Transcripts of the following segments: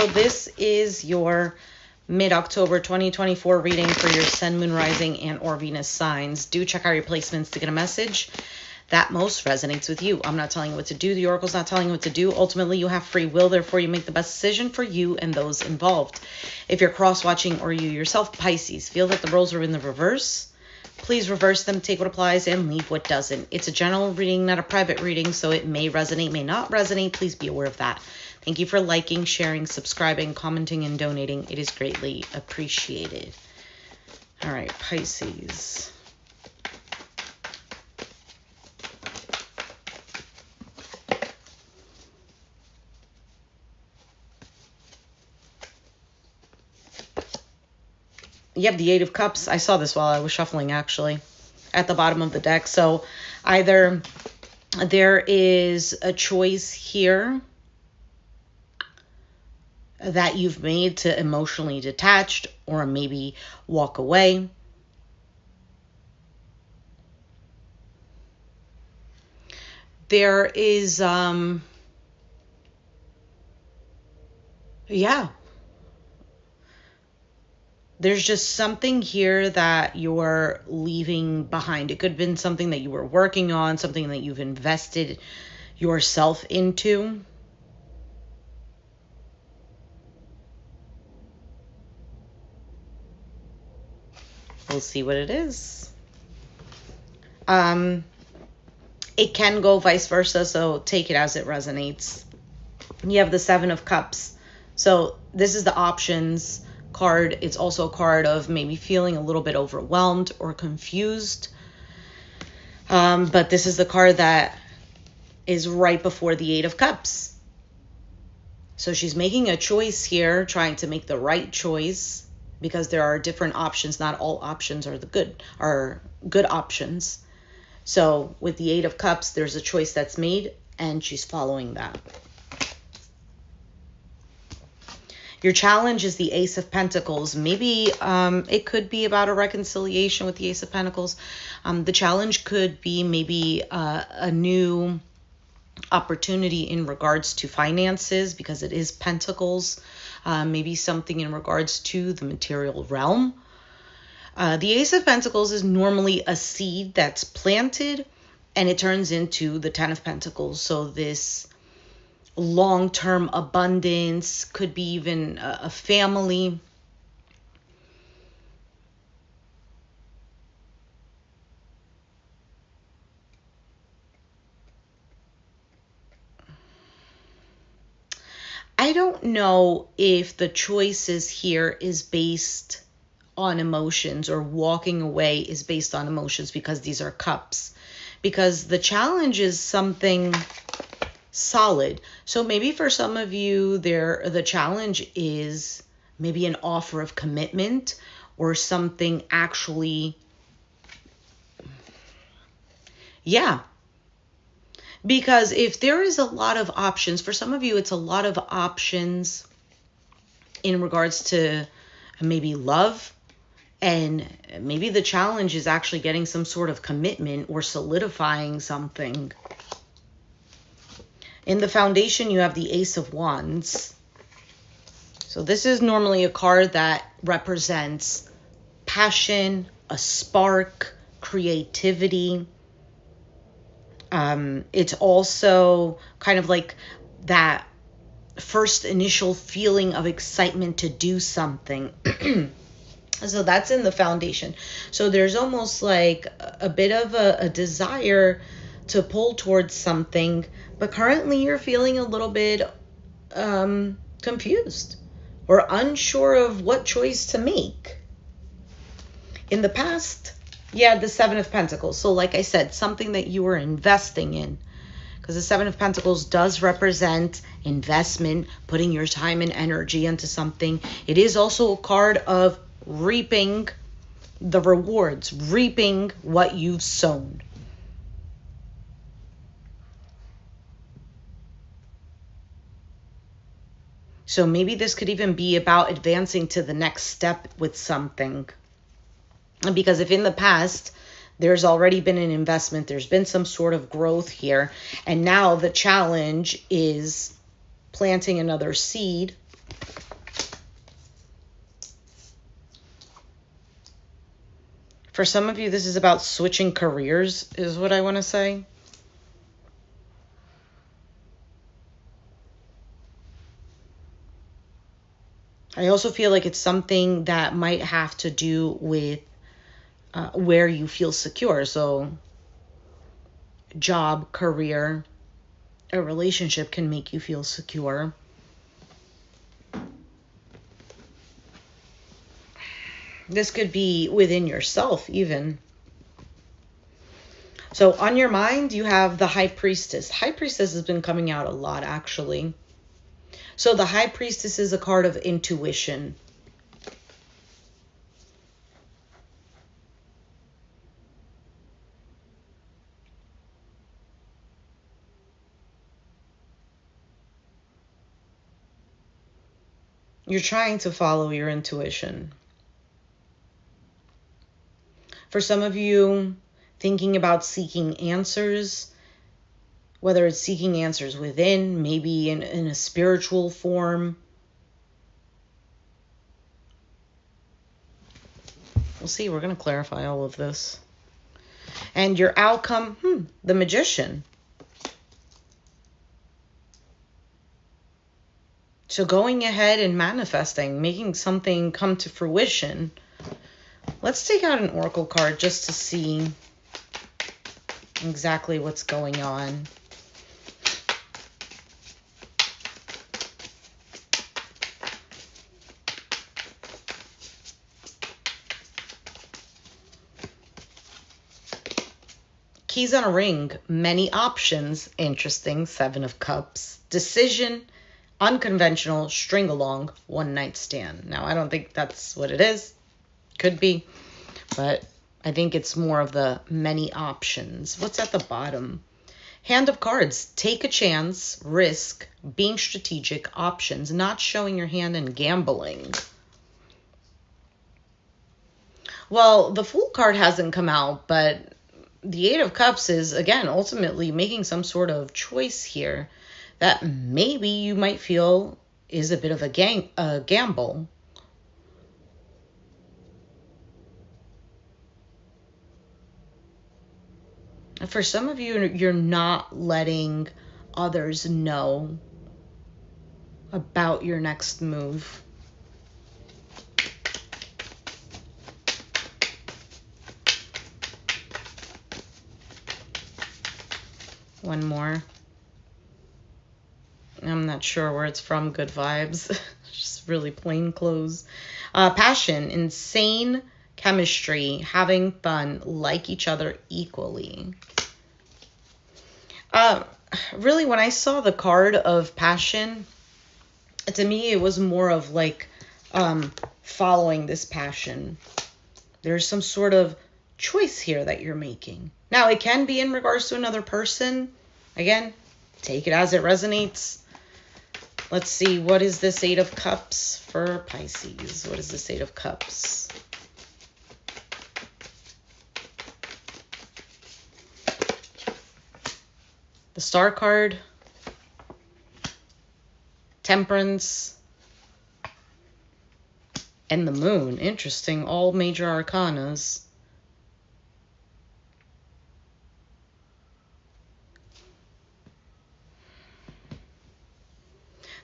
So this is your mid-October 2024 reading for your Sun, Moon, Rising, and or Venus signs. Do check out your placements to get a message that most resonates with you. I'm not telling you what to do. The oracle's not telling you what to do. Ultimately, you have free will. Therefore, you make the best decision for you and those involved. If you're cross-watching or you yourself, Pisces, feel that the roles are in the reverse, please reverse them, take what applies, and leave what doesn't. It's a general reading, not a private reading, so it may resonate, may not resonate. Please be aware of that. Thank you for liking, sharing, subscribing, commenting, and donating. It is greatly appreciated. All right, Pisces. You have the Eight of Cups. I saw this while I was shuffling, actually, at the bottom of the deck. So either there is a choice here that you've made to emotionally detached or maybe walk away. There is, there's just something here that you're leaving behind. It could have been something that you were working on, something that you've invested yourself into. We'll see what it is. It can go vice versa, so take it as it resonates. You have the Seven of Cups. So this is the options card. It's also a card of maybe feeling a little bit overwhelmed or confused. But this is the card that is right before the Eight of Cups. So she's making a choice here, trying to make the right choice, because there are different options. Not all options are good options. So with the Eight of Cups, there's a choice that's made, and she's following that. Your challenge is the Ace of Pentacles. Maybe it could be about a reconciliation with the Ace of Pentacles. The challenge could be maybe a new opportunity in regards to finances, because it is Pentacles. Maybe something in regards to the material realm. The Ace of Pentacles is normally a seed that's planted and it turns into the Ten of Pentacles. So this long-term abundance, could be even a family. I don't know if the choices here is based on emotions, or walking away is based on emotions, because these are cups. Because the challenge is something solid. So maybe for some of you, the challenge is maybe an offer of commitment, or something actually, because if there is a lot of options, for some of you, it's a lot of options in regards to maybe love, and maybe the challenge is actually getting some sort of commitment or solidifying something. In the foundation, you have the Ace of Wands. So this is normally a card that represents passion, a spark, creativity. It's also kind of like that first initial feeling of excitement to do something. So that's in the foundation. So there's almost like a bit of a desire to pull towards something, but currently you're feeling a little bit confused or unsure of what choice to make. In the past, you had the Seven of Pentacles. So like I said, something that you were investing in, because the Seven of Pentacles does represent investment, putting your time and energy into something. It is also a card of reaping the rewards, reaping what you've sown. So maybe this could even be about advancing to the next step with something. Because if in the past there's already been an investment, there's been some sort of growth here, and now the challenge is planting another seed For some of you, this is about switching careers, is what I want to say. I also feel like it's something that might have to do with where you feel secure. So job, career, a relationship can make you feel secure. This could be within yourself even. So on your mind, you have the High Priestess. High Priestess has been coming out a lot, actually. So the High Priestess is a card of intuition. You're trying to follow your intuition. For some of you, thinking about seeking answers, whether it's seeking answers within, maybe in a spiritual form. We'll see. We're going to clarify all of this. And your outcome, the Magician. So going ahead and manifesting, making something come to fruition. Let's take out an oracle card just to see exactly what's going on. Keys on a ring, many options, interesting, 7 of Cups, decision, unconventional, string along, one night stand. Now, I don't think that's what it is. Could be, but I think it's more of the many options. What's at the bottom? Hand of Cards, take a chance, risk, being strategic, options, not showing your hand and gambling. Well, the Fool card hasn't come out, but the 8 of Cups is, again, ultimately making some sort of choice here that maybe you might feel is a bit of a gamble. For some of you, you're not letting others know about your next move. One more. I'm not sure where it's from. Good vibes. Just really plain clothes. Passion, insane chemistry, having fun, like each other equally. Really, when I saw the card of passion, to me it was more of like following this passion. There's some sort of choice here that you're making. Now, it can be in regards to another person. Again, take it as it resonates. Let's see, what is this 8 of Cups for Pisces? What is this 8 of Cups? The Star card, Temperance, and the Moon. Interesting, all major arcanas.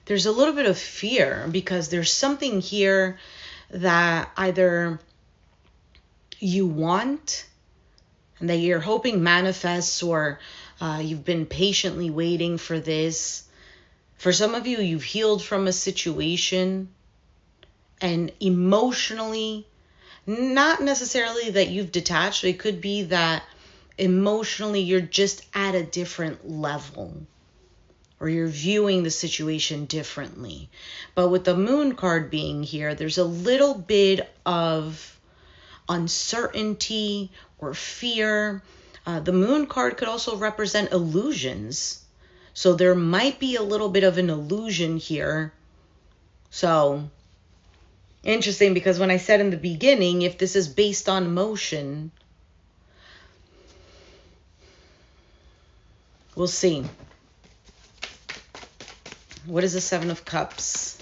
There's a little bit of fear because there's something here that either you want and that you're hoping manifests, or you've been patiently waiting for this. For some of you, you've healed from a situation and emotionally, not necessarily that you've detached, it could be that emotionally you're just at a different level, or you're viewing the situation differently. But with the Moon card being here, there's a little bit of uncertainty or fear. The Moon card could also represent illusions. So there might be a little bit of an illusion here. So, interesting, because when I said in the beginning, if this is based on emotion, we'll see. What is the 7 of Cups?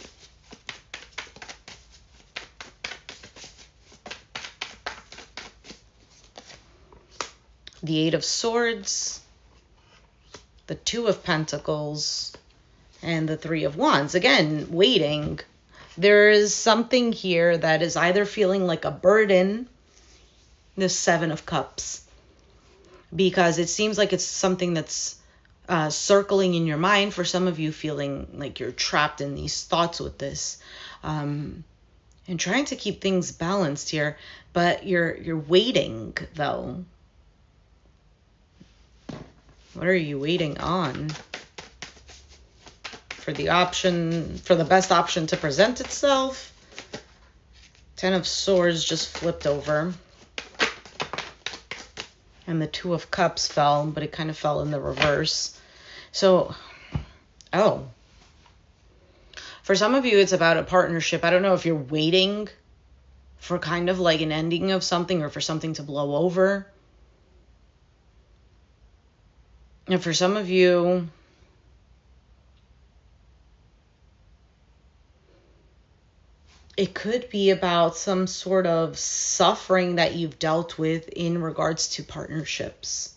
the Eight of Swords, the Two of Pentacles, and the Three of Wands. Again, waiting. There is something here that is either feeling like a burden, the Seven of Cups, because it seems like it's something that's circling in your mind. For some of you, feeling like you're trapped in these thoughts with this, and trying to keep things balanced here, but you're waiting though. What are you waiting on? For the best option to present itself. Ten of Swords just flipped over. And the Two of Cups fell, but it kind of fell in the reverse. So, for some of you, it's about a partnership. I don't know if you're waiting for kind of like an ending of something or for something to blow over. And for some of you, it could be about some sort of suffering that you've dealt with in regards to partnerships.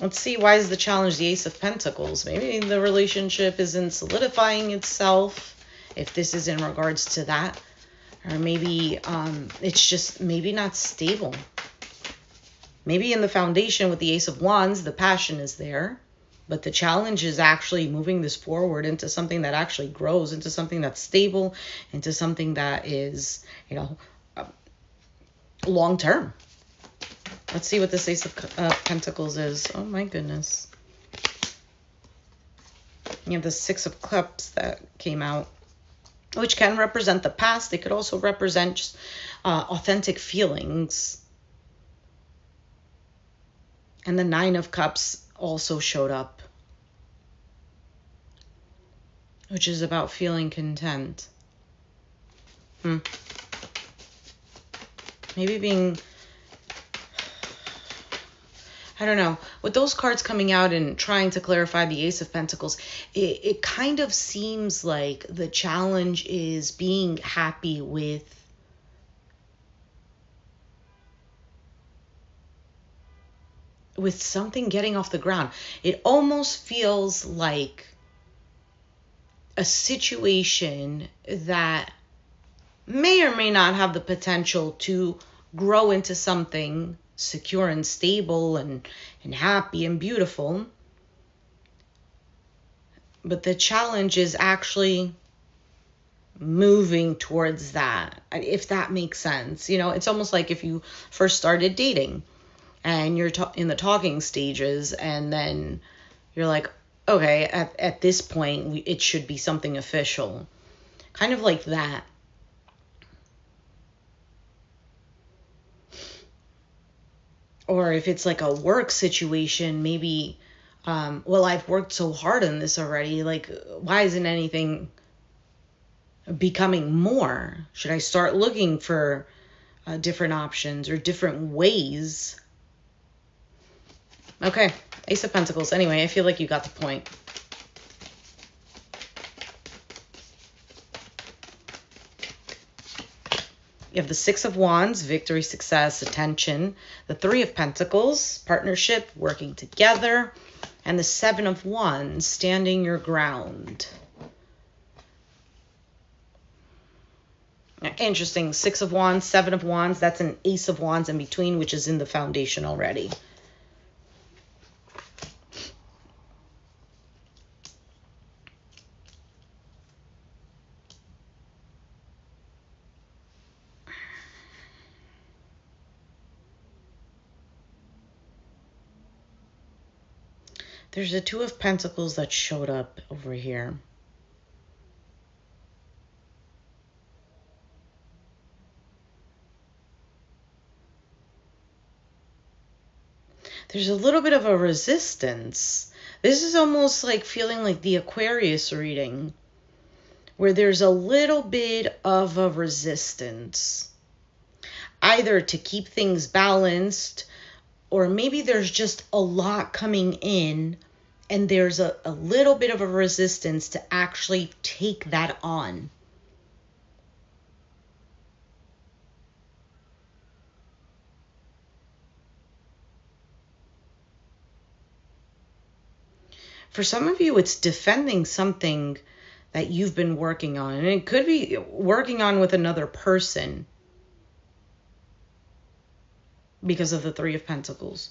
Let's see, why is the challenge the Ace of Pentacles? Maybe the relationship isn't solidifying itself, if this is in regards to that. Or maybe it's just maybe not stable. Maybe in the foundation with the Ace of Wands, the passion is there. But the challenge is actually moving this forward into something that actually grows, into something that's stable, into something that is, long-term. Let's see what this Ace of Pentacles is. Oh, my goodness. You have the Six of Cups that came out, which can represent the past. It could also represent just authentic feelings. And the Nine of Cups also showed up, which is about feeling content. Maybe being, I don't know, with those cards coming out and trying to clarify the Ace of Pentacles, it kind of seems like the challenge is being happy with something getting off the ground. It almost feels like a situation that may or may not have the potential to grow into something secure and stable and happy and beautiful. But the challenge is actually moving towards that, if that makes sense. It's almost like if you first started dating and you're in the talking stages, and then you're like, okay, at this point, it should be something official. Kind of like that. Or if it's like a work situation, maybe, I've worked so hard on this already. Like, why isn't anything becoming more? Should I start looking for different options or different ways? Okay, Ace of Pentacles. Anyway, I feel like you got the point. You have the Six of Wands, victory, success, attention. The Three of Pentacles, partnership, working together. And the Seven of Wands, standing your ground. Interesting. Six of Wands, Seven of Wands. That's an Ace of Wands in between, which is in the foundation already. There's a Two of Pentacles that showed up over here. There's a little bit of a resistance. This is almost like feeling like the Aquarius reading, where there's a little bit of a resistance, either to keep things balanced, or maybe there's just a lot coming in and there's a little bit of a resistance to actually take that on. For some of you, it's defending something that you've been working on. And it could be working on with another person because of the Three of Pentacles.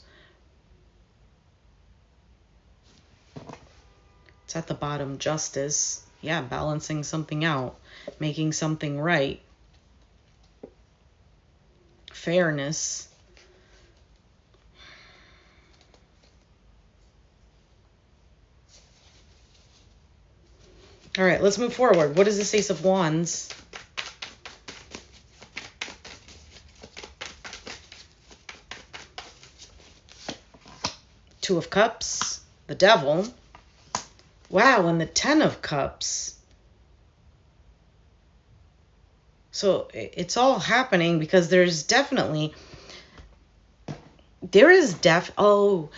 It's at the bottom, justice. Yeah, balancing something out, making something right. Fairness. All right, let's move forward. What is this Ace of Wands? Two of Cups, the Devil. Wow, and the Ten of Cups. So it's all happening because there's definitely... Oh,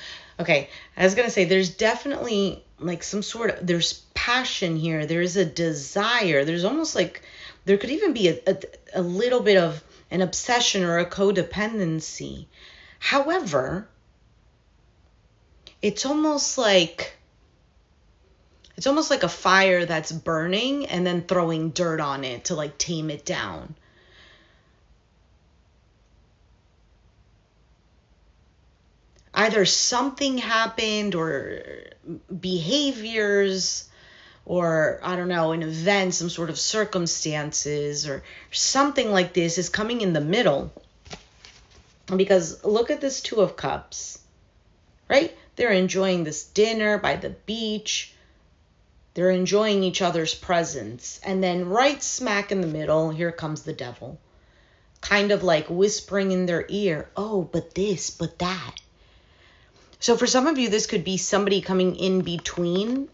okay. I was going to say there's definitely like some sort of... There's passion here. There's a desire. There's almost like... There could even be a little bit of an obsession or a codependency. However, it's almost like a fire that's burning and then throwing dirt on it to like tame it down. Either something happened or behaviors or, I don't know, an event, some sort of circumstances or something like this is coming in the middle. Because look at this Two of Cups, right? They're enjoying this dinner by the beach. They're enjoying each other's presence. And then right smack in the middle, here comes the Devil. Kind of like whispering in their ear, oh, but this, but that. So for some of you, this could be somebody coming in between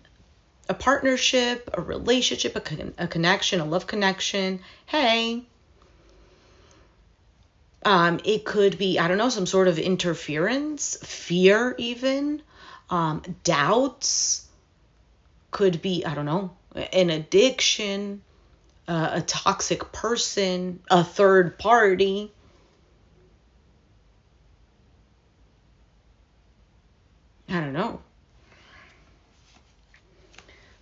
a partnership, a relationship, a connection, a love connection. Hey. It could be, I don't know, some sort of interference, fear even, doubts. Could be, I don't know, an addiction, a toxic person, a third party. I don't know.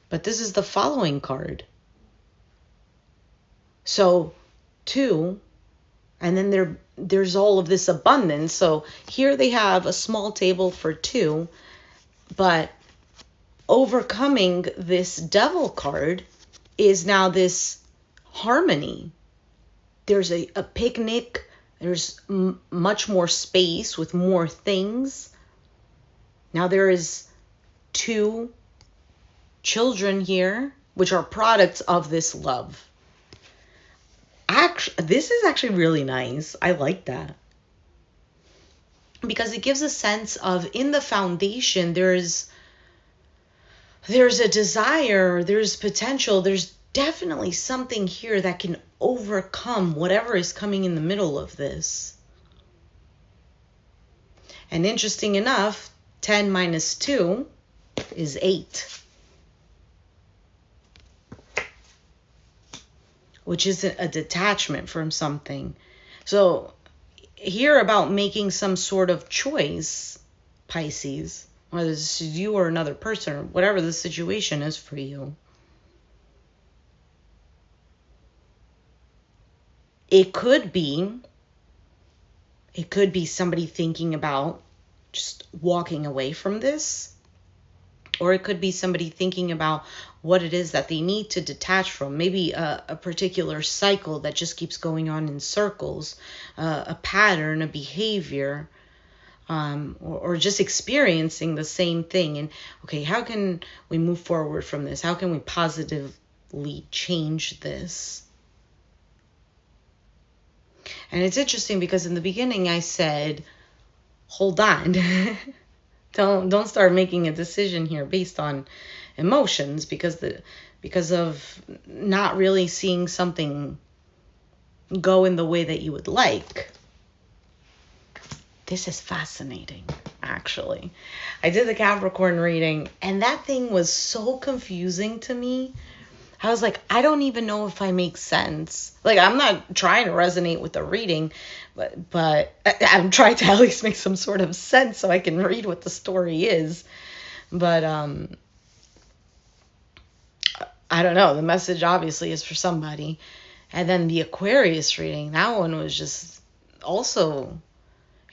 But this is the following card. So, two, and then there's all of this abundance. So here they have a small table for two, but overcoming this Devil card is now this harmony. There's a picnic. There's much more space with more things. Now there is two children here, which are products of this love. This is actually really nice. I like that. Because it gives a sense of, in the foundation, there's a desire, there's potential, there's definitely something here that can overcome whatever is coming in the middle of this. And interesting enough, 10 minus 2 is 8. Which is a detachment from something. So here about making some sort of choice, Pisces, whether this is you or another person, or whatever the situation is for you. It could be somebody thinking about just walking away from this. Or it could be somebody thinking about what it is that they need to detach from. Maybe a particular cycle that just keeps going on in circles, a pattern, a behavior, or just experiencing the same thing. And, okay, how can we move forward from this? How can we positively change this? And it's interesting because in the beginning I said, hold on. Don't start making a decision here based on emotions because of not really seeing something go in the way that you would like. This is fascinating, actually. I did the Capricorn reading, and that thing was so confusing to me. I was like, I don't even know if I make sense. Like, I'm not trying to resonate with the reading, but I'm trying to at least make some sort of sense so I can read what the story is. But I don't know. The message obviously is for somebody. And then the Aquarius reading, that one was just also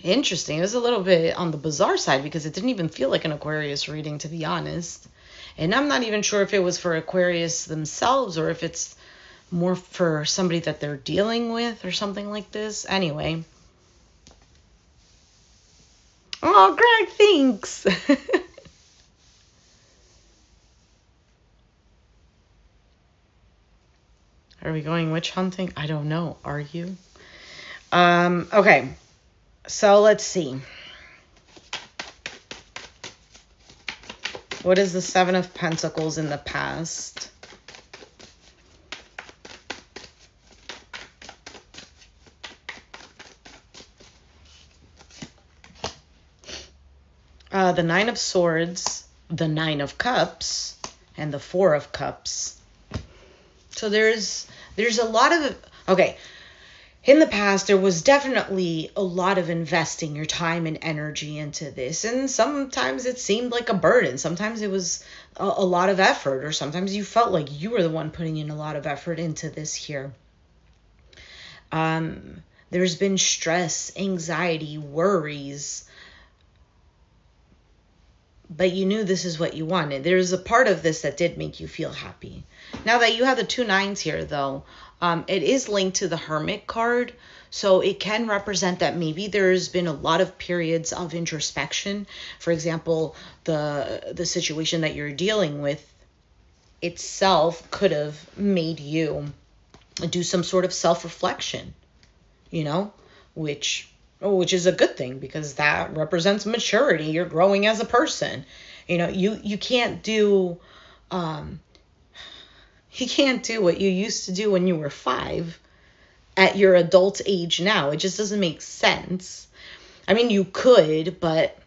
interesting. It was a little bit on the bizarre side because it didn't even feel like an Aquarius reading, to be honest. And I'm not even sure if it was for Aquarius themselves or if it's more for somebody that they're dealing with or something like this. Anyway. Oh, Greg, thanks. Are we going witch hunting? I don't know. Are you? Okay. So let's see. What is the Seven of Pentacles in the past? The Nine of Swords, the Nine of Cups, and the Four of Cups. So there's a lot of, okay, in the past, there was definitely a lot of investing your time and energy into this. And sometimes it seemed like a burden. Sometimes it was a lot of effort, or sometimes you felt like you were the one putting in a lot of effort into this here. There's been stress, anxiety, worries, but you knew this is what you wanted. There's a part of this that did make you feel happy. Now that you have the 2 9s here, though, it is linked to the Hermit card. So it can represent that maybe there's been a lot of periods of introspection. For example, the situation that you're dealing with itself could have made you do some sort of self-reflection, which is a good thing because that represents maturity. You're growing as a person. You can't do what you used to do when you were 5 at your adult age now. It just doesn't make sense. I mean, you could, but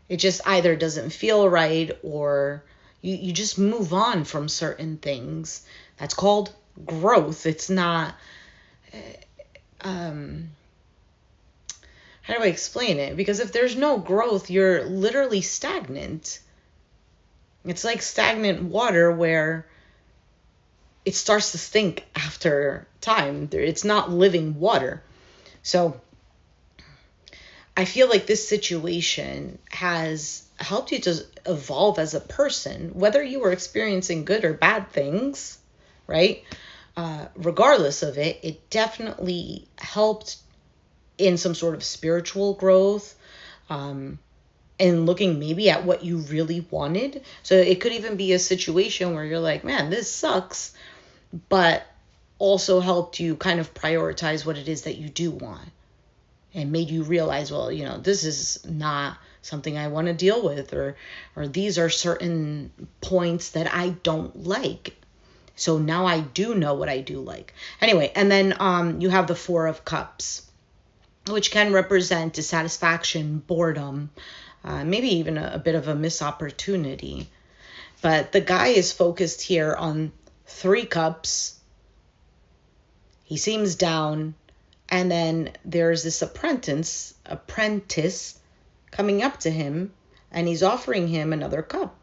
it just either doesn't feel right or you just move on from certain things. That's called growth. It's not, how do I explain it? Because if there's no growth, you're literally stagnant. It's like stagnant water where it starts to stink after time. It's not living water. So I feel like this situation has helped you to evolve as a person, whether you were experiencing good or bad things, right? Regardless of it, it definitely helped in some sort of spiritual growth, and looking maybe at what you really wanted. So it could even be a situation where you're like, man, this sucks, but also helped you kind of prioritize what it is that you do want and made you realize, well, this is not something I want to deal with, or these are certain points that I don't like. So now I do know what I do like. Anyway, and then you have the Four of Cups, which can represent dissatisfaction, boredom, maybe even a bit of a missed opportunity. But the guy is focused here on 3 cups. He seems down. And then there's this apprentice coming up to him, and he's offering him another cup.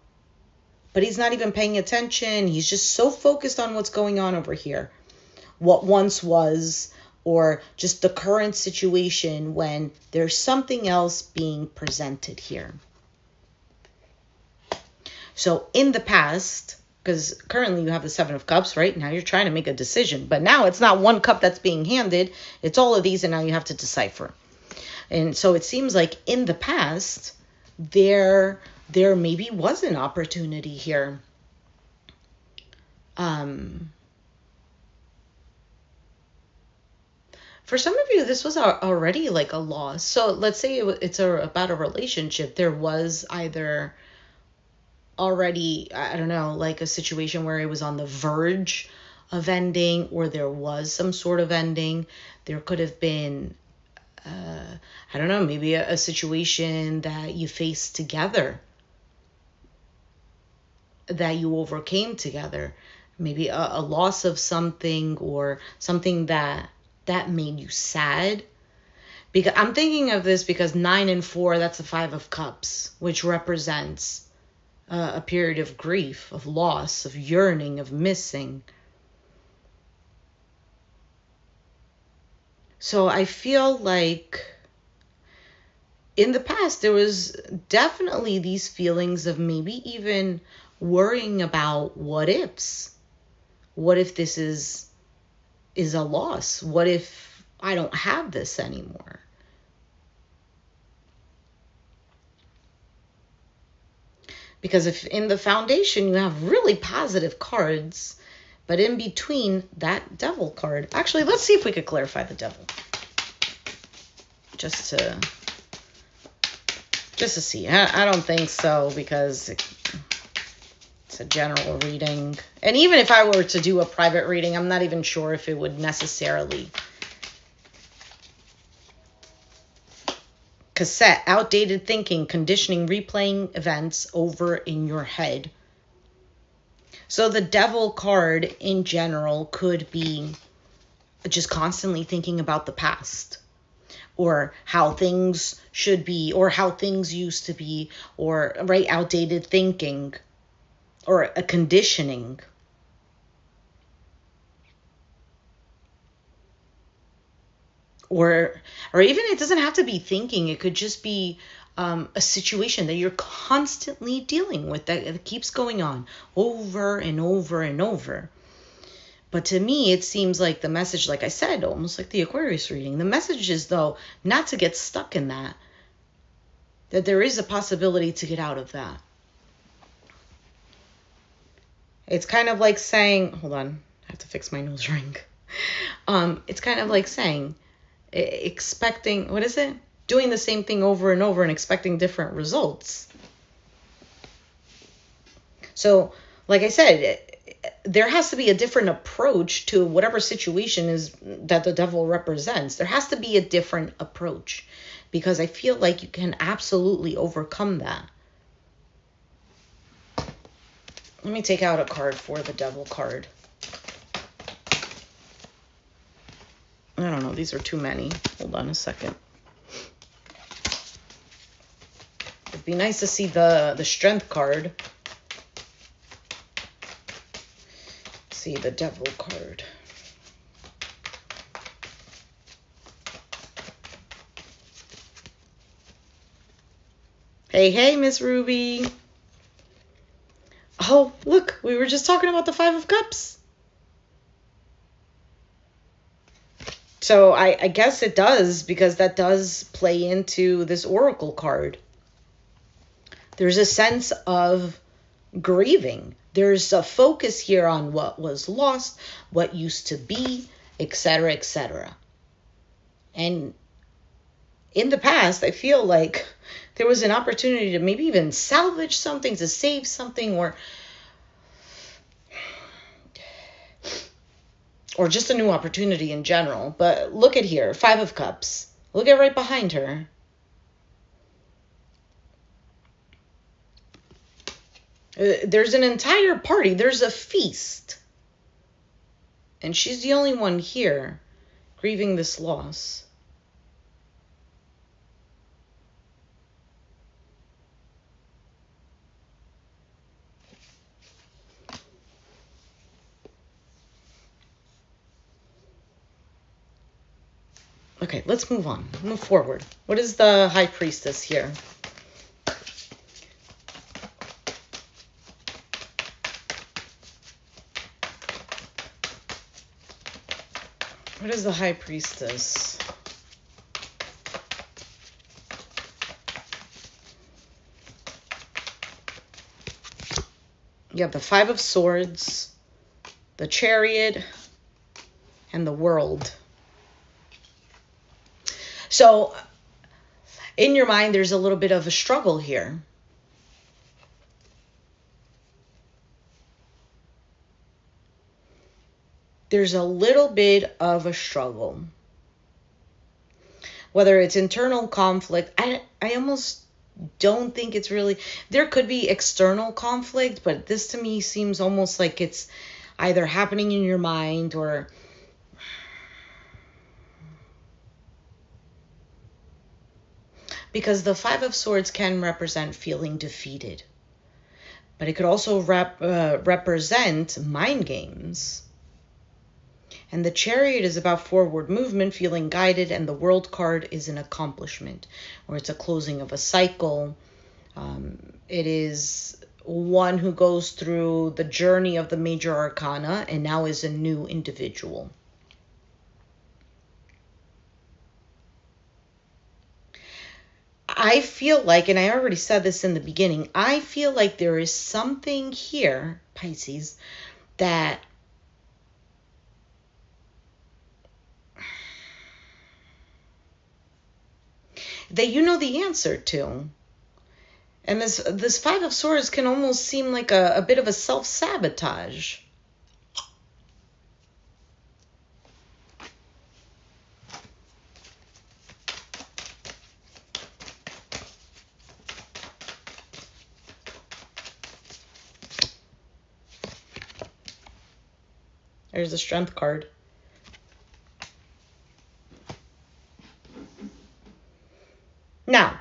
But he's not even paying attention. He's just so focused on what's going on over here. What once was, or just the current situation when there's something else being presented here. So in the past, because currently you have the 7 of Cups, right? Now you're trying to make a decision. But now it's not one cup that's being handed. It's all of these, and now you have to decipher. And so it seems like in the past, there maybe was an opportunity here. For some of you, this was already like a loss. So let's say it's about a relationship. There was either already, I don't know, like a situation where it was on the verge of ending, or there was some sort of ending. There could have been, I don't know, maybe a situation that you faced together, that you overcame together. Maybe a loss of something, or something that made you sad. Because I'm thinking of this because 9 and 4, that's the 5 of Cups, which represents a period of grief, of loss, of yearning, of missing. So I feel like in the past, there was definitely these feelings of maybe even worrying about what ifs. What if this is a loss? What if I don't have this anymore? Because if in the foundation you have really positive cards, but in between that devil card. Actually, let's see if we could clarify the devil. Just to see. I don't think so, because it's a general reading. And even if I were to do a private reading, I'm not even sure if it would necessarily. Cassette, outdated thinking, conditioning, replaying events over in your head. So the devil card in general could be just constantly thinking about the past, or how things should be, or how things used to be, or right, outdated thinking, or a conditioning. Or even it doesn't have to be thinking. It could just be a situation that you're constantly dealing with that keeps going on over and over and over. But to me, it seems like the message, like I said, almost like the Aquarius reading, the message is, though, not to get stuck in that there is a possibility to get out of that. It's kind of like saying, hold on, I have to fix my nose ring. It's kind of like saying, expecting, what is it? Doing the same thing over and over and expecting different results. So, like I said, there has to be a different approach to whatever situation is that the devil represents. There has to be a different approach, because I feel like you can absolutely overcome that. Let me take out a card for the devil card. I don't know, these are too many. Hold on a second. It'd be nice to see the strength card. See the devil card. Hey, Miss Ruby. Oh, look, we were just talking about the Five of Cups. So I guess it does, because that does play into this oracle card. There's a sense of grieving. There's a focus here on what was lost, what used to be, etc., etc. And in the past, I feel like there was an opportunity to maybe even salvage something, to save something, or just a new opportunity in general. But look at here, Five of Cups. Look at right behind her. There's an entire party. There's a feast. And she's the only one here grieving this loss. Okay, let's move on. Move forward. What is the High Priestess here? What is the High Priestess? You have the Five of Swords, the Chariot, and the World. So, in your mind, there's a little bit of a struggle here. There's a little bit of a struggle. Whether it's internal conflict, I almost don't think it's really... There could be external conflict, but this to me seems almost like it's either happening in your mind or... Because the Five of Swords can represent feeling defeated. But it could also represent mind games. And the Chariot is about forward movement, feeling guided, and the World card is an accomplishment, or it's a closing of a cycle. It is one who goes through the journey of the major arcana and now is a new individual. I feel like, and I already said this in the beginning, I feel like there is something here, Pisces, that you know the answer to. And this Five of Swords can almost seem like a bit of a self-sabotage. There's the Strength card. Now,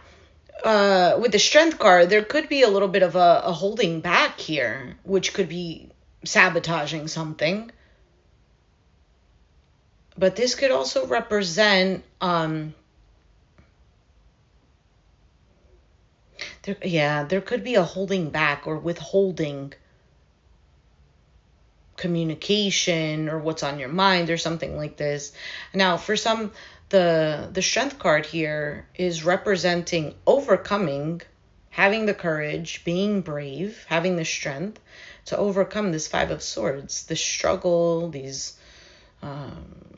with the Strength card, there could be a little bit of a holding back here, which could be sabotaging something. But this could also represent, there could be a holding back or withholding communication or what's on your mind or something like this. Now, for some, the Strength card here is representing overcoming, having the courage, being brave, having the strength to overcome this Five of Swords, the struggle, these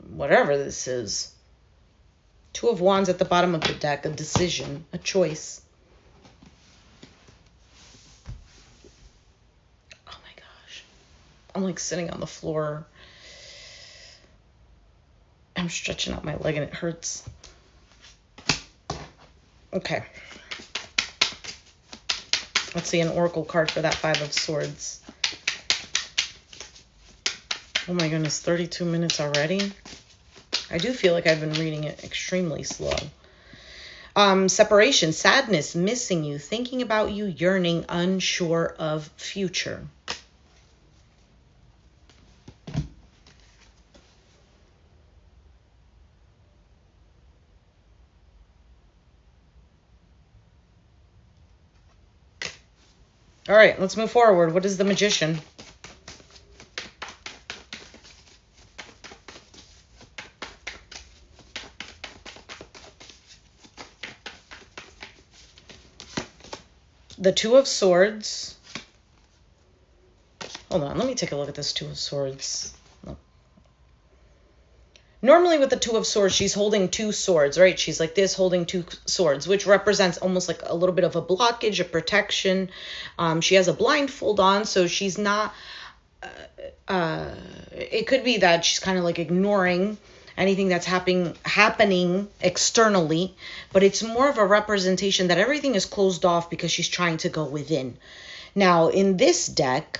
whatever this is. Two of Wands at the bottom of the deck, a decision, a choice. Oh my gosh. I'm like sitting on the floor. I'm stretching out my leg and it hurts. Okay. Let's see an oracle card for that Five of Swords. Oh my goodness, 32 minutes already? I do feel like I've been reading it extremely slow. Separation, sadness, missing you, thinking about you, yearning, unsure of future. All right, let's move forward. What is the Magician? The Two of Swords. Hold on, let me take a look at this Two of Swords. Normally with the Two of Swords, she's holding two swords, right? She's like this, holding two swords, which represents almost like a little bit of a blockage, a protection. She has a blindfold on, so she's not... it could be that she's kind of like ignoring anything that's happening externally, but it's more of a representation that everything is closed off because she's trying to go within. Now, in this deck,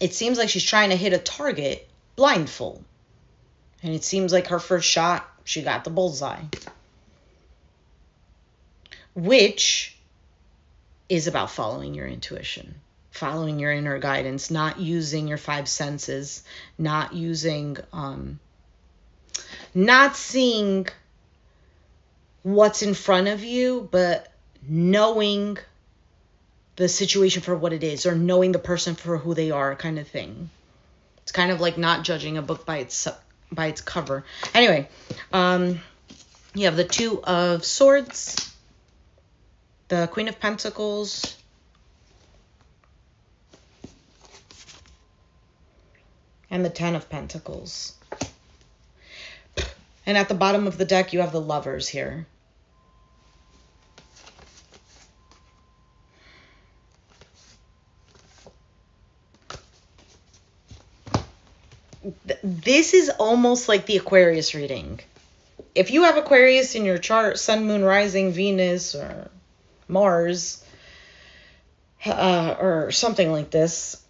it seems like she's trying to hit a target blindfold. And it seems like her first shot, she got the bullseye. Which is about following your intuition, following your inner guidance, not using your five senses, not using, not seeing what's in front of you, but knowing the situation for what it is, or knowing the person for who they are, kind of thing. It's kind of like not judging a book by its cover. Anyway, you have the Two of Swords, the Queen of Pentacles, and the Ten of Pentacles. And at the bottom of the deck, you have the Lovers here. This is almost like the Aquarius reading. If you have Aquarius in your chart, Sun, Moon, Rising, Venus, or Mars, or something like this,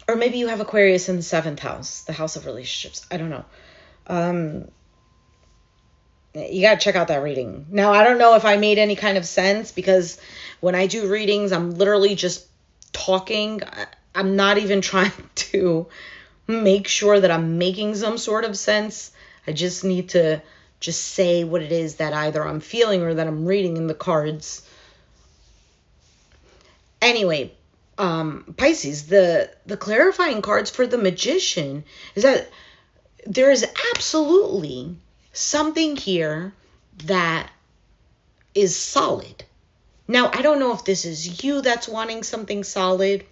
or maybe you have Aquarius in the 7th house, the house of relationships. I don't know. You got to check out that reading. Now, I don't know if I made any kind of sense, because when I do readings, I'm literally just talking. I'm not even trying to make sure that I'm making some sort of sense. I just need to just say what it is that either I'm feeling or that I'm reading in the cards. Anyway, Pisces, the clarifying cards for the Magician is that there is absolutely something here that is solid. Now, I don't know if this is you that's wanting something solid,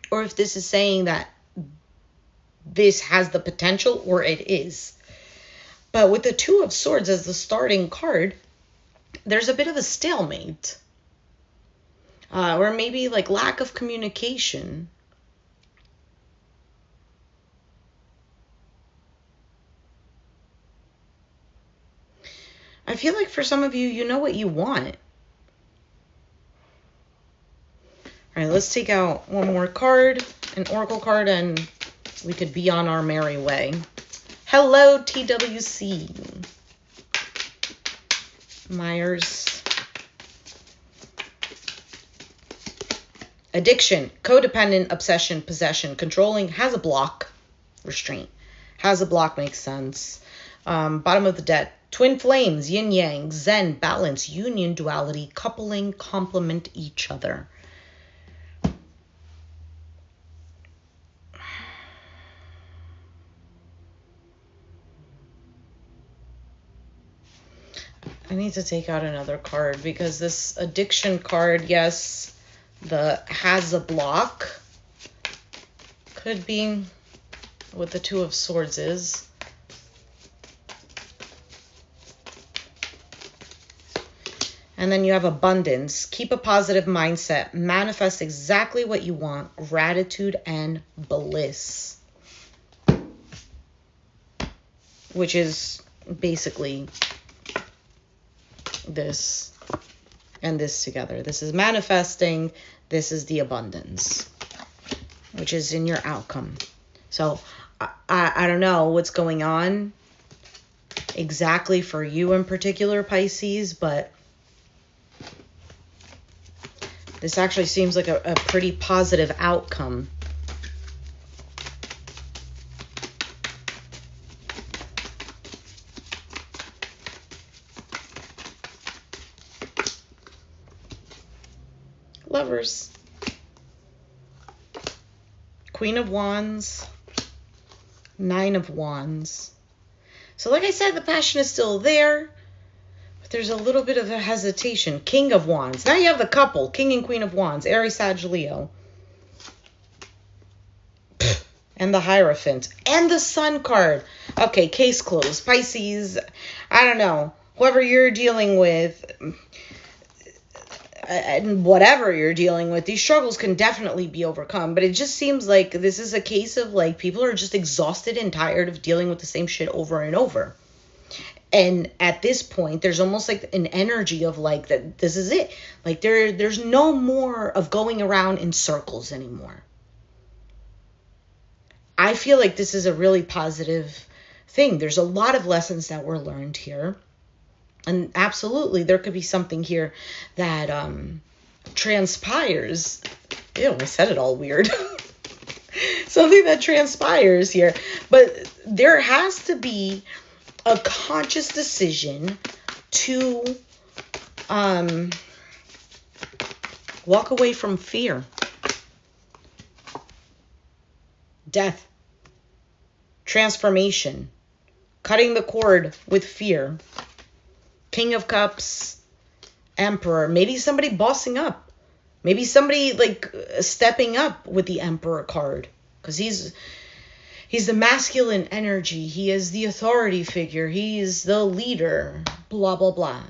or if this is saying that this has the potential, or it is. But with the Two of Swords as the starting card, there's a bit of a stalemate. Or maybe like lack of communication. I feel like for some of you, you know what you want. All right, let's take out one more card, an oracle card, and we could be on our merry way. Hello, TWC. Myers. Addiction, codependent, obsession, possession, controlling, has a block. Restraint. Has a block makes sense. Bottom of the deck. Twin flames, yin yang, zen, balance, union, duality, coupling, complement each other. I need to take out another card because this addiction card, yes, the has a block could be what the Two of Swords is. And then you have abundance. Keep a positive mindset. Manifest exactly what you want. Gratitude and bliss. Which is basically this and this together. This is manifesting. This is the abundance, which is in your outcome. So I don't know what's going on exactly for you in particular, Pisces, but this actually seems like a pretty positive outcome. Lovers. Queen of Wands. Nine of Wands. So like I said, the passion is still there. But there's a little bit of a hesitation. King of Wands. Now you have the couple. King and Queen of Wands. Aries, Sag, Leo. And the Hierophant. And the Sun card. Okay, case closed. Pisces, I don't know. Whoever you're dealing with, and whatever you're dealing with, these struggles can definitely be overcome. But it just seems like this is a case of like people are just exhausted and tired of dealing with the same shit over and over. And at this point, there's almost like an energy of like that this is it. Like there's no more of going around in circles anymore. I feel like this is a really positive thing. There's a lot of lessons that were learned here. And absolutely, there could be something here that transpires. Ew, I said it all weird. Something that transpires here. But there has to be a conscious decision to walk away from fear. Death. Transformation. Cutting the cord with fear. King of Cups, Emperor, maybe somebody bossing up. Maybe somebody like stepping up with the Emperor card. Because he's the masculine energy. He is the authority figure. He is the leader. Blah, blah, blah.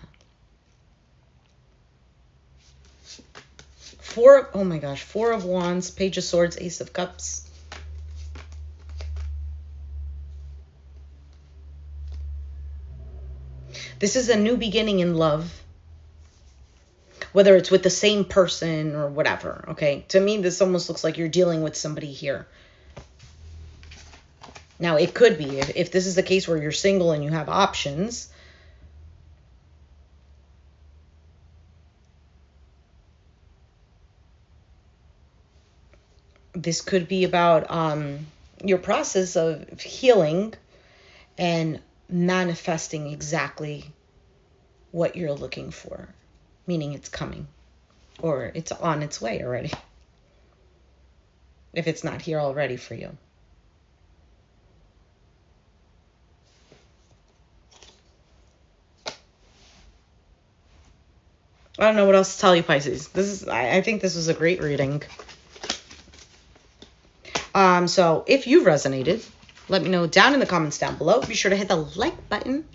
Four of Wands, Page of Swords, Ace of Cups. This is a new beginning in love. Whether it's with the same person or whatever, okay? To me, this almost looks like you're dealing with somebody here. Now, it could be. If this is the case where you're single and you have options. This could be about your process of healing and manifesting exactly what you're looking for, meaning it's coming or it's on its way already, if it's not here already for you. I don't know what else to tell you, Pisces. I think this was a great reading. So if you resonated, let me know down in the comments down below. Be sure to hit the like button,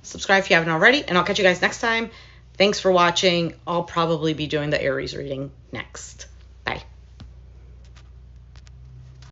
subscribe if you haven't already, and I'll catch you guys next time. Thanks for watching. I'll probably be doing the Aries reading next.